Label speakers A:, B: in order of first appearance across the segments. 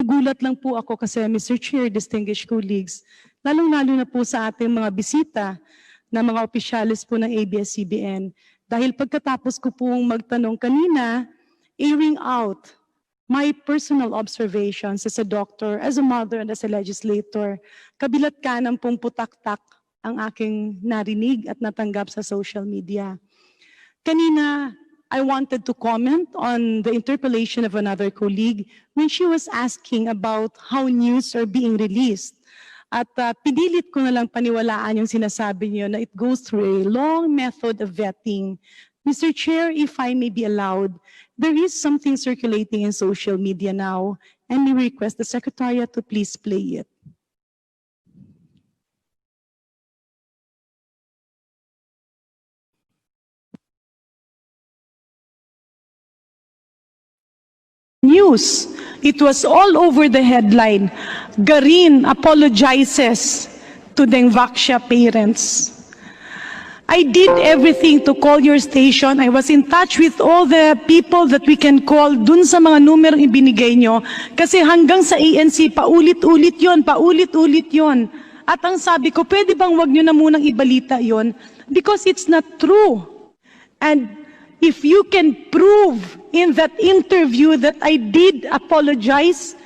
A: nagugulat lang po ako kasi Mr. Chair, distinguished colleagues, lalong-lalo na po sa ating mga bisita na mga opisyalis po ng ABS-CBN. Dahil pagkatapos ko pong magtanong kanina, airing out my personal observations as a doctor, as a mother, and as a legislator, kabilat kanan pong putaktak ang aking narinig at natanggap sa social media. Kanina, I wanted to comment on the interpellation of another colleague when she was asking about how news are being released. At pinilit ko na lang paniwalaan yung sinasabi niyo na it goes through a long method of vetting. Mr. Chair, if I may be allowed, there is something circulating in social media now, and we request the Secretariat to please play it. News. It was all over the headline. Garin apologizes to Dengvaksha parents. I did everything to call your station. I was in touch with all the people that we can call dun sa mga numerong ibinigay nyo. Kasi hanggang sa ANC, paulit-ulit yon, paulit-ulit yon. At ang sabi ko, pwede bang wag nyo na munang ibalita yon? Because it's not true. And if you can prove in that interview that I did apologize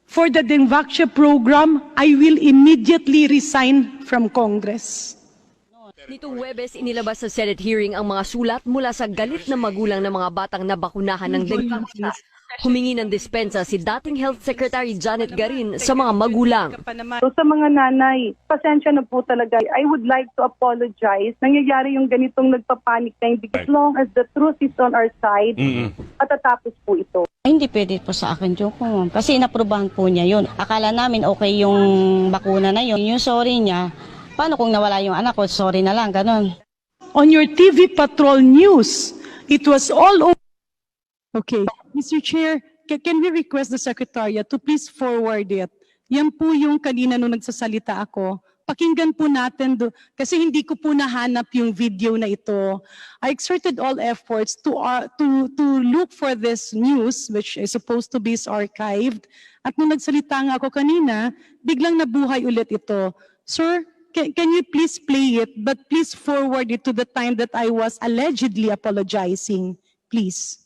A: for the Dengvaksha program, I will immediately resign from Congress.
B: Nitong Huwebes, inilabas sa Senate hearing ang mga sulat mula sa galit na magulang ng mga batang nabakunahan ng Dengvaksha. Humingi ng dispensa si dating Health Secretary Janet Garin sa mga magulang.
C: So sa mga nanay, pasensya na po talaga. I would like to apologize. Nangyayari yung ganitong nagpapanik na hindi as long as the truth is on our side, patatapos po ito.
D: Hindi pwede po sa akin, joke mo. Kasi inaprubahan po niya yun. Akala namin okay yung bakuna na yun. Yung sorry niya, paano kung nawala yung anak ko, sorry na lang, ganun.
A: On your TV Patrol News, it was all over. Okay. Mr. Chair, can we request the Secretariat to please forward it? Yan po yung kanina nung nagsasalita ako. Pakinggan po natin, kasi hindi ko po nahanap yung video na ito. I exerted all efforts to look for this news, which is supposed to be archived. At nung nagsalita nga ako kanina, biglang nabuhay ulit ito. Sir, can you please play it, but please forward it to the time that I was allegedly apologizing, please.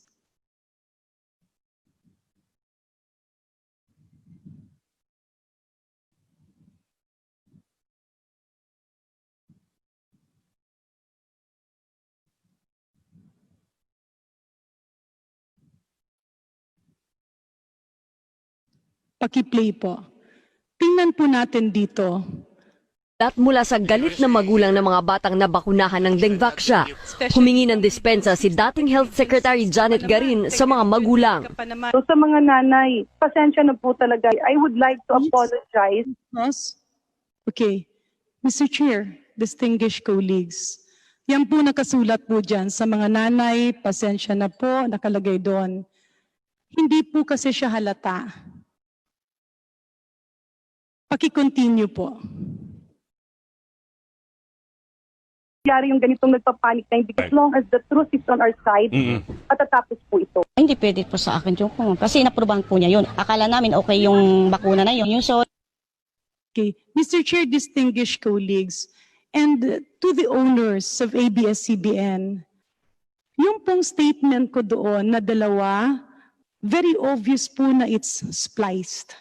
A: Paki-play po. Tingnan po natin dito.
B: At mula sa galit na magulang ng mga batang nabakunahan ng Dengvaksha, humingi ng dispensa si dating Health Secretary Janet Garin sa mga magulang.
C: So sa mga nanay, pasensya na po talaga. I would like to apologize.
A: Okay. Mr. Chair, distinguished colleagues, yan po nakasulat po dyan sa mga nanay, pasensya na po, nakalagay doon. Hindi po kasi siya halata. Paki-continue po.
C: Nangyayari yung ganitong nagpapanik na hindi as long as the truth is on our side, patatapos po ito.
D: Hindi pwede po sa akin, joke mo. Kasi inaprubahan po niya yun. Akala namin okay yung bakuna na yun. Yung sorry.
A: Okay. Mr. Chair, distinguished colleagues, and to the owners of ABS-CBN, yung pong statement ko doon na dalawa, very obvious po na it's spliced.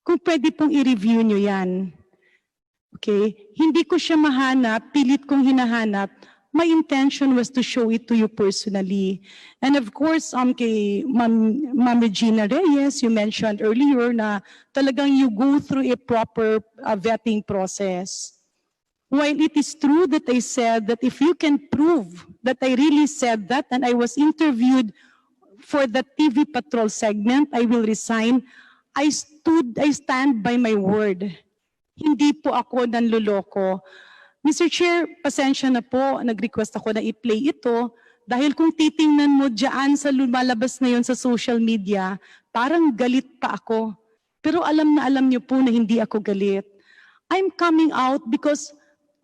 A: Kung pwede pong i-review nyo yan. Okay? Hindi ko siya mahanap, pilit kong hinahanap. My intention was to show it to you personally. And of course, kay Ma'am Regina Reyes, you mentioned earlier na talagang you go through a proper vetting process. While it is true that I said that if you can prove that I really said that and I was interviewed for the TV Patrol segment, I will resign. I stand by my word. Hindi po ako nanloloko. Mr. Chair, pasensya na po, nag-request ako na i-play ito dahil kung titingnan mo dyan sa lumalabas na yun sa social media, parang galit pa ako. Pero alam na alam niyo po na hindi ako galit. I'm coming out because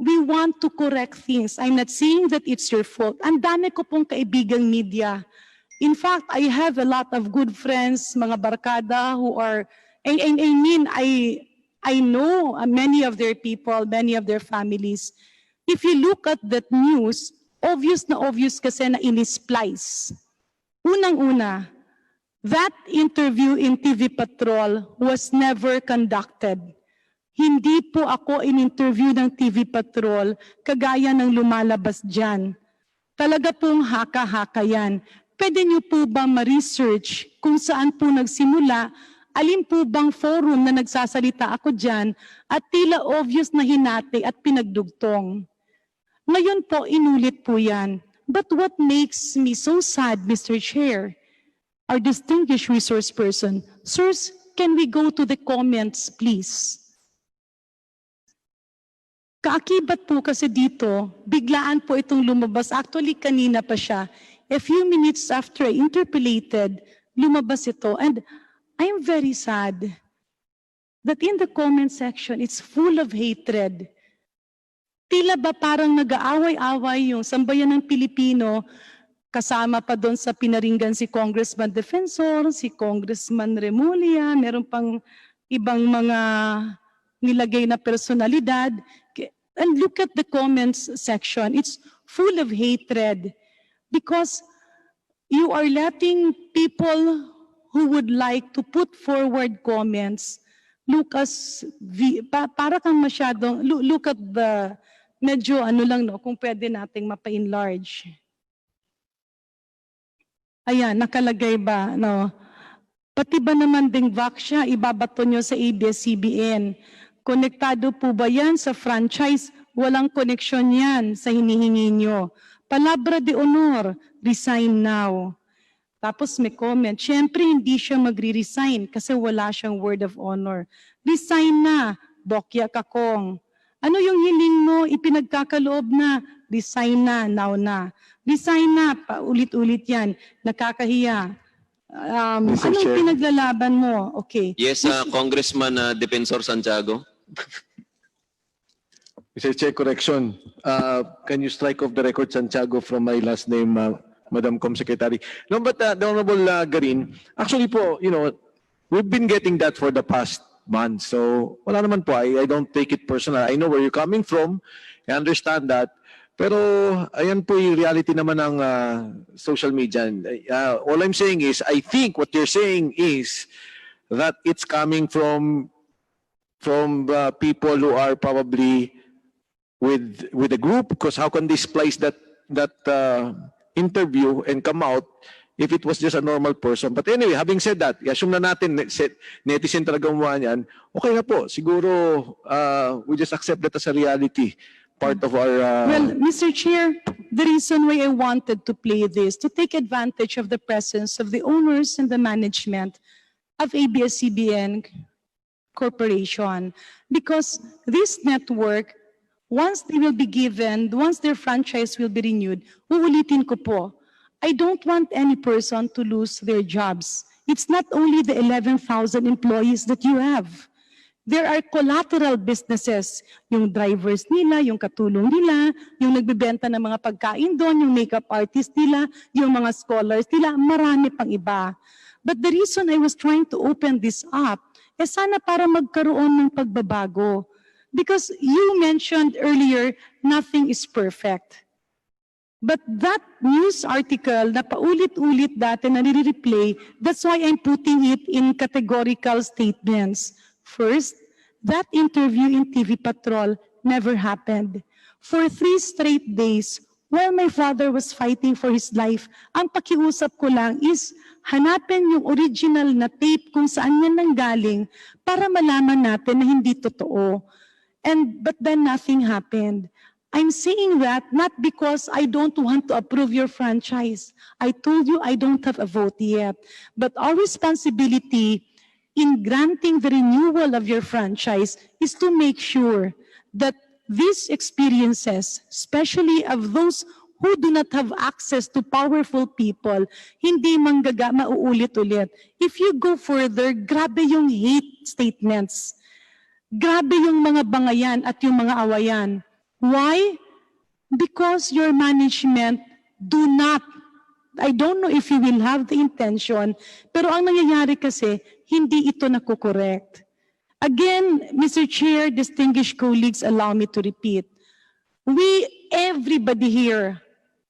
A: we want to correct things. I'm not saying that it's your fault. Ang dami ko pong kaibigang media. In fact, I have a lot of good friends, mga barkada who are I mean, I know many of their people, many of their families. If you look at that news, obvious na obvious kasi na in-splice. Unang-una, that interview in TV Patrol was never conducted. Hindi po ako in-interview ng TV Patrol kagaya ng lumalabas dyan. Talaga pong haka-haka yan. Pwede niyo po ba ma-research kung saan po nagsimula, alin po bang forum na nagsasalita ako dyan at tila obvious na hinati at pinagdugtong. Ngayon po, inulit po yan. But what makes me so sad, Mr. Chair, our distinguished resource person, sirs, can we go to the comments, please? Kaakibat po kasi dito, biglaan po itong lumabas. Actually, kanina pa siya. A few minutes after I interpolated, lumabas ito. And I'm very sad that in the comment section, it's full of hatred. Tila ba parang nag-aaway-away yung sambayan ng Pilipino, kasama pa doon sa pinaringgan si Congressman Defensor, si Congressman Remulla, meron pang ibang mga nilagay na personalidad. And look at the comments section. It's full of hatred because you are letting people who would like to put forward comments look as para kang masyadong look at the medyo ano lang no kung pwede nating mapa-enlarge. Ayan, nakalagay ba no? Pati ba naman ding vaksya ibabato nyo sa ABS-CBN? Konektado po ba yan sa franchise? Walang koneksyon yan sa hinihingi nyo. Palabra de honor, resign now. Tapos may comment, syempre hindi siya magre-resign kasi wala siyang word of honor. Resign na, Bokya ka Cong. Ano yung hiling mo, ipinagkakaloob na? Resign na, now na. Resign na, paulit-ulit yan, nakakahiya.
E: Mr.
A: Anong
E: Chair.
A: pinaglalaban mo? Okay.
F: Yes, Congressman Defensor Santiago.
E: Mr. Chair, correction. Can you strike off the record Santiago from my last name, Madam Com Secretary? No, but the Honorable Garin, actually po, you know, we've been getting that for the past month. So, wala naman po. I don't take it personal. I know where you're coming from. I understand that. Pero, ayan po yung reality naman ng social media. All I'm saying is, I think what you're saying is that it's coming from people who are probably with the group, because how can they splice that interview and come out if it was just a normal person? But anyway, having said that, assume na natin netizen talaga gumawa niyan, okay na po. Siguro we just accept that as a reality, part of our...
A: Well, Mr. Chair, the reason why I wanted to play this, to take advantage of the presence of the owners and the management of ABS-CBN Corporation, because this network, once they will be given, once their franchise will be renewed, uulitin ko po, I don't want any person to lose their jobs. It's not only the 11,000 employees that you have. There are collateral businesses, yung drivers nila, yung katulong nila, yung nagbebenta ng mga pagkain doon, yung makeup artist nila, yung mga scholars nila, marami pang iba. But the reason I was trying to open this up, sana para magkaroon ng pagbabago. Because you mentioned earlier, nothing is perfect. But that news article na paulit-ulit dati na nire-replay, that's why I'm putting it in categorical statements. First, that interview in TV Patrol never happened. For 3 straight days, while my father was fighting for his life, ang pakiusap ko lang is hanapin yung original na tape kung saan yan nanggaling para malaman natin na hindi totoo. But then nothing happened. I'm saying that not because I don't want to approve your franchise. I told you I don't have a vote yet. But our responsibility in granting the renewal of your franchise is to make sure that these experiences, especially of those who do not have access to powerful people, hindi mauulit-ulit. If you go further, grabe yung hate statements. Grabe yung mga bangayan at yung mga awayan. Why? Because your management do not, I don't know if you will have the intention, pero ang nangyayari kasi, hindi ito nakokorekt. Again, Mr. Chair, distinguished colleagues, allow me to repeat. Everybody here,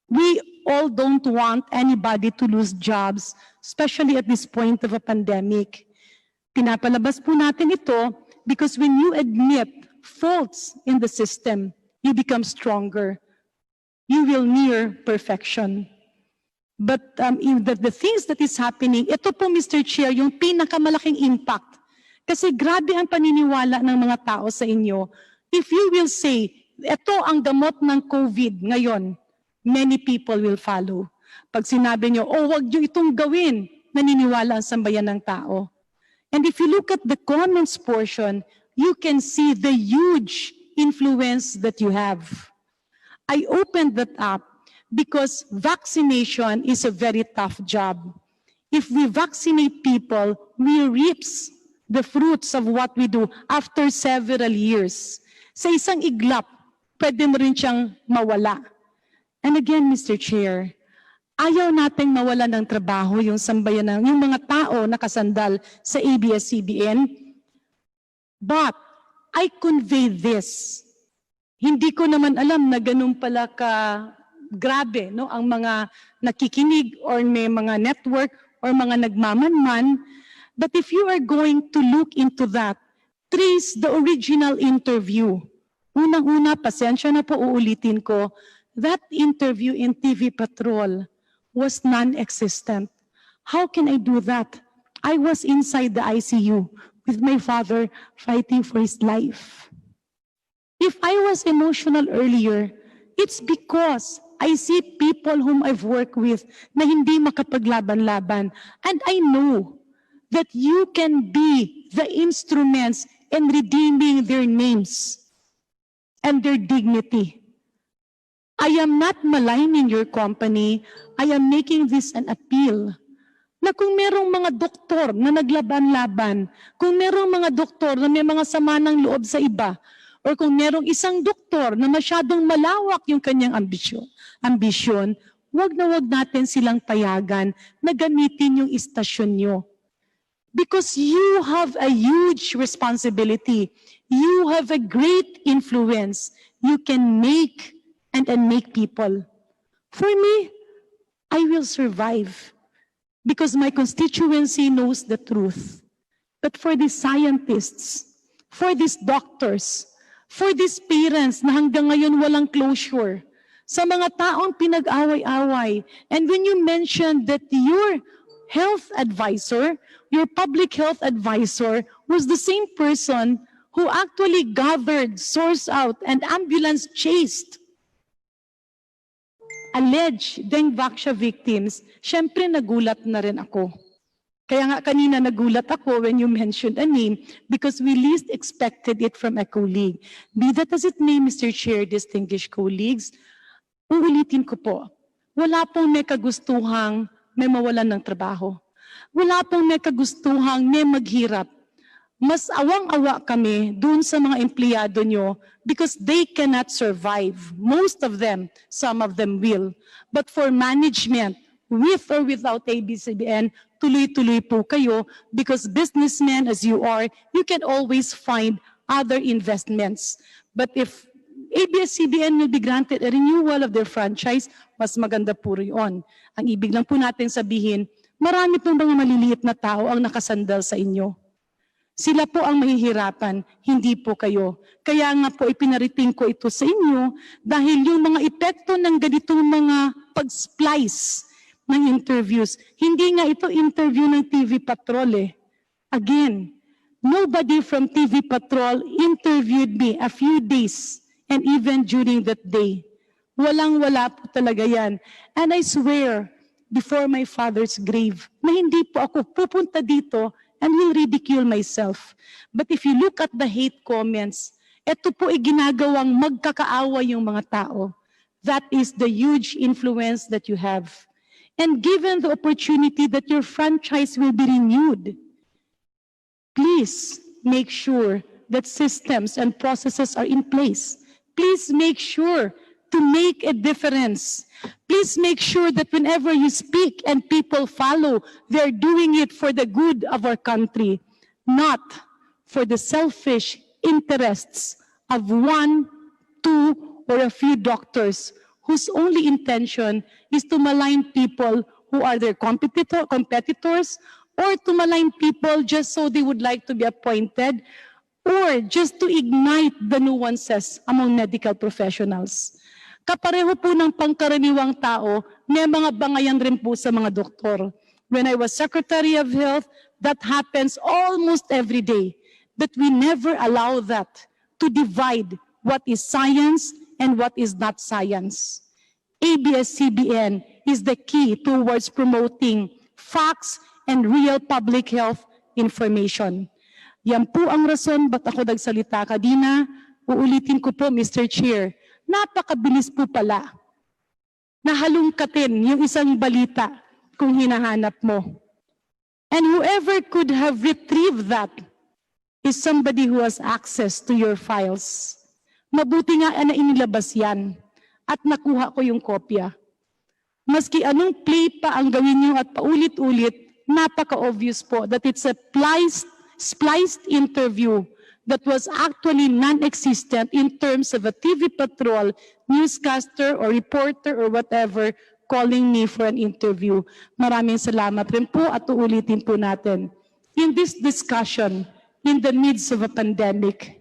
A: we all don't want anybody to lose jobs, especially at this point of a pandemic. Pinapalabas po natin ito because when you admit faults in the system, you become stronger. You will near perfection. But the things that is happening, ito po, Mr. Chair, yung pinakamalaking impact. Kasi grabe ang paniniwala ng mga tao sa inyo. If you will say, ito ang gamot ng COVID ngayon, many people will follow. Pag sinabi nyo, wag nyo itong gawin, naniniwala ang sambayan ng tao. And if you look at the comments portion, you can see the huge influence that you have. I opened that up because vaccination is a very tough job. If we vaccinate people, we reap the fruits of what we do after several years. Sa isang iglap, pwede mo rin siyang mawala. And again, Mr. Chair, ayaw nating mawala ng trabaho yung sambayan yung mga tao nakasandal sa ABS-CBN. But I convey this. Hindi ko naman alam na ganun pala ka grabe, no, ang mga nakikinig or may mga network or mga nagmamanman. But if you are going to look into that, trace the original interview. Unang-una, pasensya na po, uulitin ko, that interview in TV Patrol was non-existent. How can I do that? I was inside the ICU with my father fighting for his life. If I was emotional earlier, it's because I see people whom I've worked with na hindi makapaglaban-laban. And I know that you can be the instruments in redeeming their names and their dignity. I am not maligning your company. I am making this an appeal. Na kung merong mga doktor na naglaban-laban, kung merong mga doktor na may mga sama ng loob sa iba, or kung merong isang doktor na masyadong malawak yung kanyang ambisyon, wag na wag natin silang payagan na gamitin yung istasyon nyo. Because you have a huge responsibility. You have a great influence. You can make and make people. For me, I will survive because my constituency knows the truth. But for these scientists, for these doctors, for these parents na hanggang ngayon walang closure, sa mga taong pinag-away-away, and when you mentioned that your health advisor, your public health advisor was the same person who actually gathered, sourced out, and ambulance chased alleged Dengvaxia victims, syempre nagulat na rin ako. Kaya nga kanina nagulat ako when you mentioned a name because we least expected it from a colleague. Be that as it may, Mr. Chair, distinguished colleagues, uulitin ko po, wala pong may kagustuhang may mawalan ng trabaho. Wala pong may kagustuhang may maghirap. Mas awang-awa kami dun sa mga empleyado nyo because they cannot survive. Most of them, some of them will. But for management, with or without ABS-CBN, tuloy-tuloy po kayo because businessmen as you are, you can always find other investments. But if ABS-CBN will be granted a renewal of their franchise, mas maganda po yun. Ang ibig lang po natin sabihin, marami pong mga maliliit na tao ang nakasandal sa inyo. Sila po ang mahihirapan, hindi po kayo. Kaya nga po ipinarating ko ito sa inyo dahil yung mga epekto ng ganitong mga pag-splice ng interviews, hindi nga ito interview ng TV Patrol eh. Again, nobody from TV Patrol interviewed me a few days and even during that day. Walang-wala po talaga yan. And I swear, before my father's grave, na hindi po ako pupunta dito and will ridicule myself. But if you look at the hate comments, ito po ay ginagawang magkakaawa yung mga tao. That is the huge influence that you have. And given the opportunity that your franchise will be renewed, please make sure that systems and processes are in place. Please make sure to make a difference. Please make sure that whenever you speak and people follow, they're doing it for the good of our country, not for the selfish interests of one, two, or a few doctors whose only intention is to malign people who are their competitors, or to malign people just so they would like to be appointed, or just to ignite the nuances among medical professionals. Kapareho po ng pangkaraniwang tao, may mga bangayan rin po sa mga doktor. When I was Secretary of Health, that happens almost every day. But we never allow that to divide what is science and what is not science. ABS-CBN is the key towards promoting facts and real public health information. Yan po ang rason ba't ako nagsalita kanina. Uulitin ko po, Mr. Chair, napakabilis po pala na halungkatin yung isang balita kung hinahanap mo. And whoever could have retrieved that is somebody who has access to your files. Mabuti nga na inilabas yan at nakuha ko yung kopya. Maski anong play pa ang gawin nyo at paulit-ulit, napaka-obvious po that it's a spliced interview that was actually non-existent in terms of a TV patrol, newscaster or reporter or whatever calling me for an interview. Maraming salamat rin po at uulitin po natin. In this discussion, in the midst of a pandemic,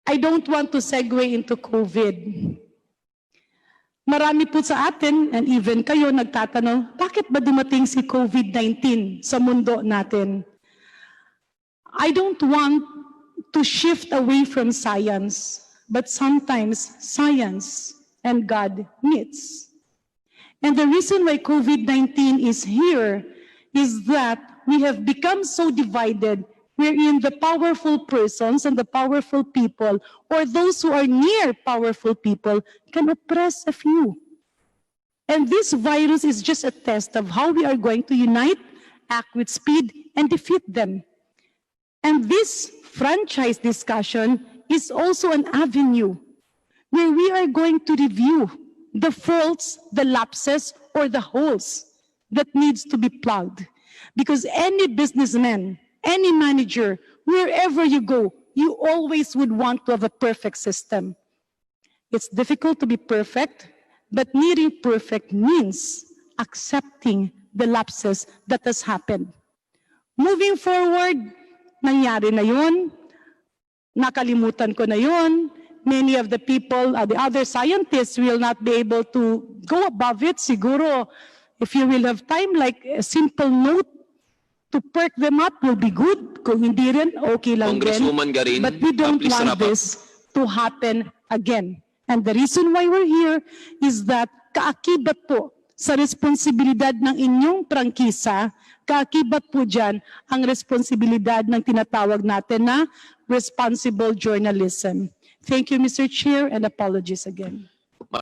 A: I don't want to segue into COVID. Marami po sa atin, and even kayo nagtatanong, bakit ba dumating si COVID-19 sa mundo natin? I don't want to shift away from science, but sometimes science and God meets. And the reason why COVID-19 is here is that we have become so divided wherein the powerful persons and the powerful people, or those who are near powerful people, can oppress a few. And this virus is just a test of how we are going to unite, act with speed, and defeat them. And this franchise discussion is also an avenue where we are going to review the faults, the lapses, or the holes that needs to be plugged. Because any businessman, any manager, wherever you go, you always would want to have a perfect system. It's difficult to be perfect, but nearly perfect means accepting the lapses that has happened. Moving forward, nangyari na yun, nakalimutan ko na yun, many of the people, the other scientists will not be able to go above it. Siguro, if you will have time, like a simple note, to perk them up will be good. Kung hindi rin, okay lang din.
F: Congresswoman Garin,
A: But we don't
F: please
A: want
F: wrap up.
A: this to happen again. And the reason why we're here is that kaakibat po sa responsibilidad ng inyong prangkisa, kaakibat po dyan ang responsibilidad ng tinatawag natin na responsible journalism. Thank you, Mr. Chair, and apologies again.